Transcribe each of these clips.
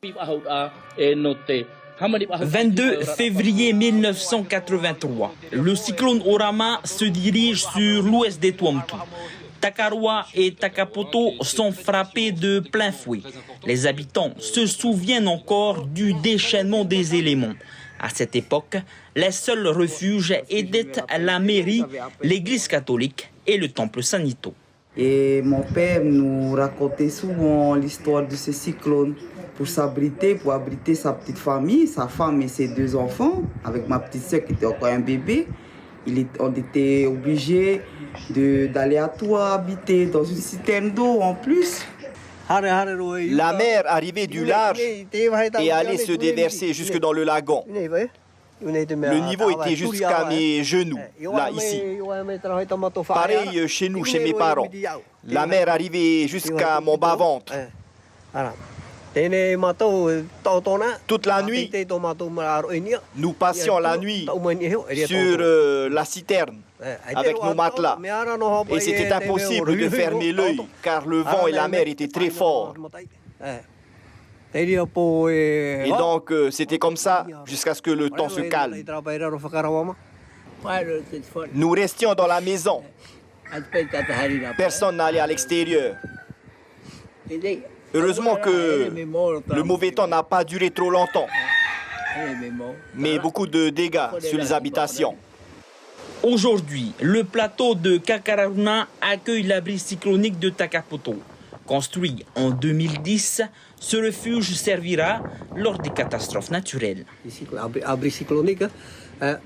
22 février 1983, le cyclone Orama se dirige sur l'ouest des Tuamotu. Takaroa et Takapoto sont frappés de plein fouet. Les habitants se souviennent encore du déchaînement des éléments. À cette époque, les seuls refuges étaient la mairie, l'église catholique et le temple Sanito. Et mon père nous racontait souvent l'histoire de ce cyclone pour s'abriter, pour abriter sa petite famille, sa femme et ses 2 enfants, avec ma petite soeur qui était encore un bébé. On était obligés d'aller à Toua habiter dans une citerne d'eau en plus. La mer arrivait du large et allait se déverser jusque dans le lagon. Le niveau était jusqu'à mes genoux, là, ici. Pareil chez nous, chez mes parents. La mer arrivait jusqu'à mon bas-ventre. Toute la nuit, nous passions la nuit sur la citerne avec nos matelas. Et c'était impossible de fermer l'œil car le vent et la mer étaient très forts. Et donc c'était comme ça jusqu'à ce que le temps se calme. Nous restions dans la maison. Personne n'allait à l'extérieur. Heureusement que le mauvais temps n'a pas duré trop longtemps, mais beaucoup de dégâts sur les habitations. Aujourd'hui, le plateau de Kakararuna accueille l'abri cyclonique de Takapoto. Construit en 2010, ce refuge servira lors des catastrophes naturelles.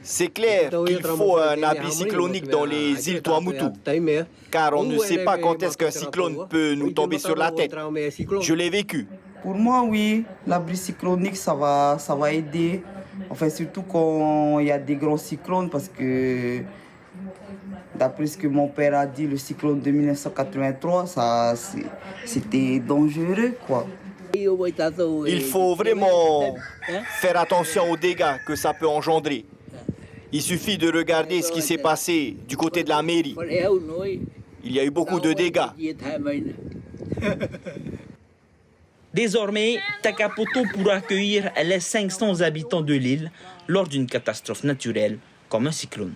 C'est clair qu'il faut un abri cyclonique dans les îles Tuamotu, car on ne sait pas quand est-ce qu'un cyclone peut nous tomber sur la tête. Je l'ai vécu. Pour moi, oui, l'abri cyclonique, ça va aider. Enfin, surtout quand il y a des grands cyclones, parce que d'après ce que mon père a dit, le cyclone de 1983, c'était dangereux, quoi. Il faut vraiment faire attention aux dégâts que ça peut engendrer. Il suffit de regarder ce qui s'est passé du côté de la mairie. Il y a eu beaucoup de dégâts. Désormais, Takapoto pourra accueillir les 500 habitants de l'île lors d'une catastrophe naturelle comme un cyclone.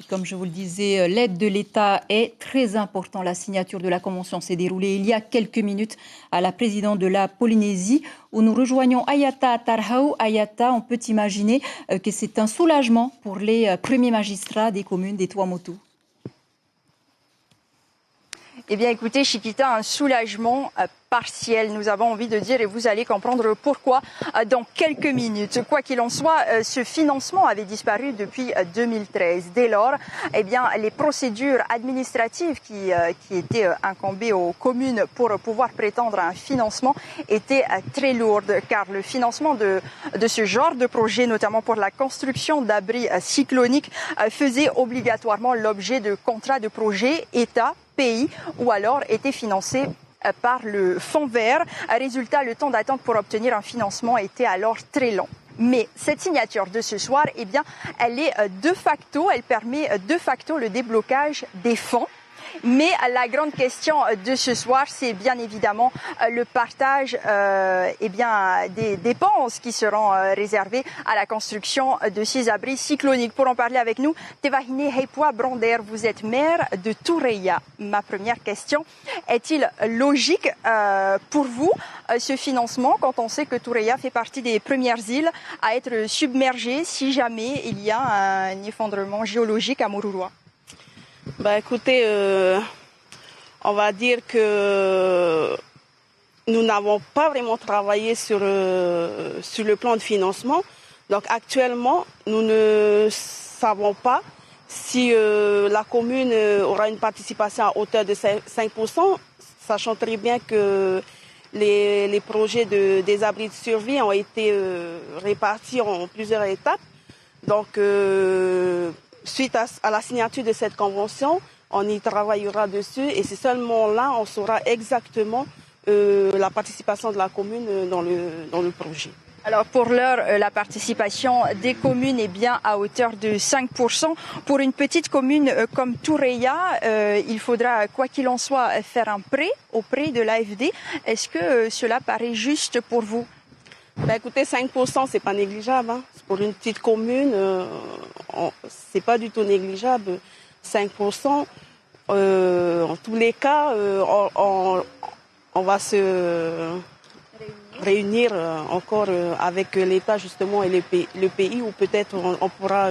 Comme je vous le disais, l'aide de l'État est très importante. La signature de la Convention s'est déroulée il y a quelques minutes à la présidente de la Polynésie, où nous rejoignons Ayata Tarhau. Ayata, on peut imaginer que c'est un soulagement pour les premiers magistrats des communes des Tuamotu. Eh bien, écoutez, Chiquita, un soulagement partiel, nous avons envie de dire, et vous allez comprendre pourquoi dans quelques minutes. Quoi qu'il en soit, ce financement avait disparu depuis 2013. Dès lors, eh bien, les procédures administratives qui étaient incombées aux communes pour pouvoir prétendre à un financement étaient très lourdes, car le financement de ce genre de projet, notamment pour la construction d'abris cycloniques, faisait obligatoirement l'objet de contrats de projet État, pays, ou alors était financé par le Fonds vert. Résultat, le temps d'attente pour obtenir un financement était alors très long. Mais cette signature de ce soir, eh bien, elle permet de facto le déblocage des fonds. Mais la grande question de ce soir, c'est bien évidemment le partage des dépenses qui seront réservées à la construction de ces abris cycloniques. Pour en parler avec nous, Tevahine Heipua Brander, vous êtes maire de Tureia. Ma première question, est-il logique pour vous ce financement quand on sait que Tureia fait partie des premières îles à être submergées si jamais il y a un effondrement géologique à Mururoa? Écoutez, on va dire que nous n'avons pas vraiment travaillé sur le plan de financement. Donc actuellement, nous ne savons pas si la commune aura une participation à hauteur de 5%, sachant très bien que les projets des abris de survie ont été répartis en plusieurs étapes. Donc, suite à la signature de cette convention, on y travaillera dessus et c'est seulement là on saura exactement la participation de la commune dans le projet. Alors pour l'heure, la participation des communes est bien à hauteur de 5%. Pour une petite commune comme Toureya, il faudra, quoi qu'il en soit, faire un prêt auprès de l'AFD. Est-ce que cela paraît juste pour vous? Écoutez, 5%, c'est pas négligeable. Hein. Pour une petite commune, c'est pas du tout négligeable. 5%. En tous les cas, on va se réunir encore avec l'État justement et le pays où peut-être on pourra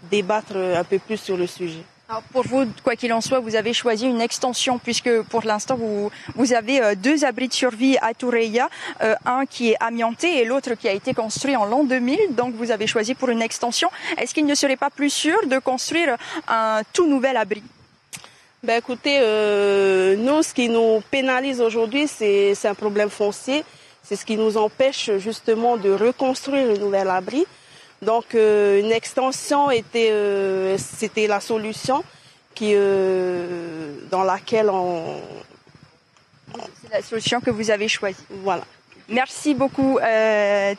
débattre un peu plus sur le sujet. Alors pour vous, quoi qu'il en soit, vous avez choisi une extension puisque pour l'instant vous avez 2 abris de survie à Toureya, un qui est amianté et l'autre qui a été construit en l'an 2000, donc vous avez choisi pour une extension. Est-ce qu'il ne serait pas plus sûr de construire un tout nouvel abri? Écoutez, nous, ce qui nous pénalise aujourd'hui, c'est un problème foncier. C'est ce qui nous empêche justement de reconstruire un nouvel abri. Donc une extension c'était la solution dans laquelle c'est la solution que vous avez choisie. Voilà. Merci beaucoup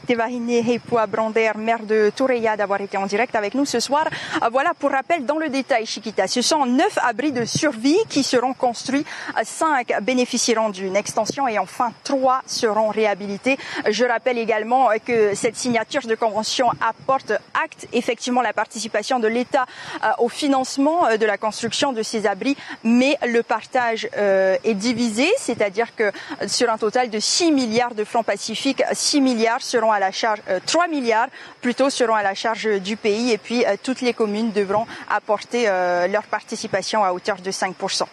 Tevahine Hepoa Brander, maire de Toureya, d'avoir été en direct avec nous ce soir. Voilà, pour rappel, dans le détail, Chiquita, ce sont 9 abris de survie qui seront construits. 5 bénéficieront d'une extension et enfin 3 seront réhabilités. Je rappelle également que cette signature de convention acte effectivement la participation de l'État au financement de la construction de ces abris, mais le partage est divisé, c'est-à-dire que sur un total de 6 milliards de francs pacifiques, 6 milliards seront à la charge, 3 milliards plutôt seront à la charge du pays et puis toutes les communes devront apporter leur participation à hauteur de 5%.